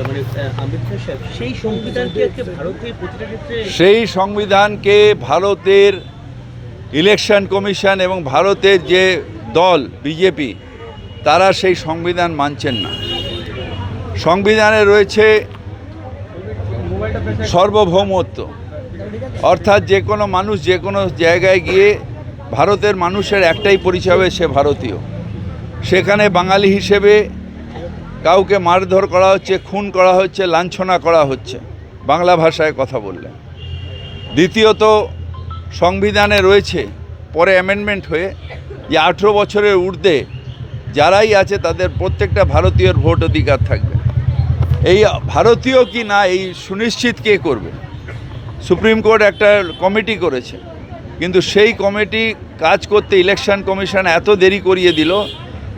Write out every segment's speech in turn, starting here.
মানে আম্বেদকর সাহেব সেই সংবিধানকে আজকে ভারতের প্রতিটা ক্ষেত্রে সেই সংবিধানকে ভারতের ইলেকশন কমিশন এবং ভারতের যে দল বিজেপি তারা সেই সংবিধান মানছেন না। সংবিধানে রয়েছে সার্বভৌমত্ব, অর্থাৎ যে কোনো মানুষ যে কোনো জায়গায় গিয়ে ভারতের মানুষের একটাই পরিচয় হবে, সে ভারতীয়। সেখানে বাঙালি হিসেবে কাউকে মারধর করা হচ্ছে, খুন করা হচ্ছে, লাঞ্ছনা করা হচ্ছে বাংলা ভাষায় কথা বললে। দ্বিতীয়ত, সংবিধানে রয়েছে পরে অ্যামেন্ডমেন্ট হয়ে যে 18 বছরের ঊর্ধ্বে যারাই আছে তাদের প্রত্যেকটা ভারতীয়র ভোট অধিকার থাকবে। এই ভারতীয় কি না এই সুনিশ্চিত কে করবে? সুপ্রিম কোর্ট একটা কমিটি করেছে, কিন্তু সেই কমিটি কাজ করতে ইলেকশন কমিশন এত দেরি করিয়ে দিল,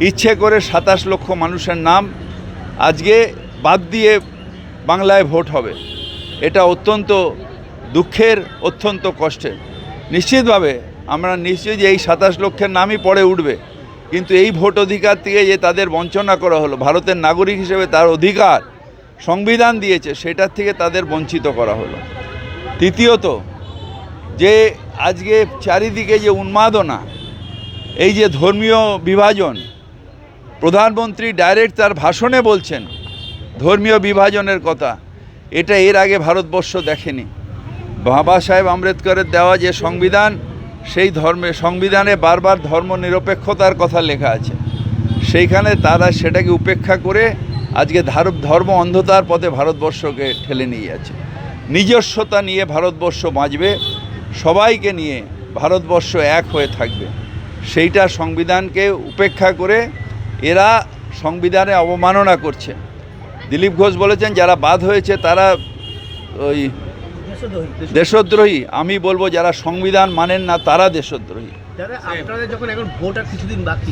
ইচ্ছে করে 27 লক্ষ মানুষের নাম আজকে বাদ দিয়ে বাংলায় ভোট হবে। এটা অত্যন্ত দুঃখের, অত্যন্ত কষ্টের। নিশ্চিতভাবে আমরা নিশ্চিত যে এই 27 লক্ষের নামই পরে উঠবে, কিন্তু এই ভোট অধিকার থেকে যে তাদের বঞ্চনা করা হলো, ভারতের নাগরিক হিসেবে তার অধিকার সংবিধান দিয়েছে সেটার থেকে তাদের বঞ্চিত করা হলো। তৃতীয়ত, যে আজকে চারিদিকে যে উন্মাদনা, এই যে ধর্মীয় বিভাজন, প্রধানমন্ত্রী ডাইরেক্ট তার ভাষণে বলছেন ধর্মীয় বিভাজনের কথা, এটা এর আগে ভারতবর্ষ দেখেনি। বাবা সাহেব আম্বেদকরের দেওয়া যে সংবিধান, সেই সংবিধানে বারবার ধর্ম নিরপেক্ষতার কথা লেখা আছে, সেইখানে তারা সেটাকে উপেক্ষা করে আজকে ধর্ম অন্ধতার পথে ভারতবর্ষকে ঠেলে নিয়ে যাচ্ছে। নিজস্বতা নিয়ে ভারতবর্ষ বাঁচবে, সবাইকে নিয়ে ভারতবর্ষ এক হয়ে থাকবে, সেইটা সংবিধানকে উপেক্ষা করে এরা সংবিধানে অবমাননা করছে। দিলীপ ঘোষ বলেছেন যারা বাদ হয়েছে তারা ওই দেশদ্রোহী। আমি বলবো যারা সংবিধান মানেন না তারা দেশদ্রোহী। আপনাদের যখন এখন ভোট আর কিছুদিন বাকি,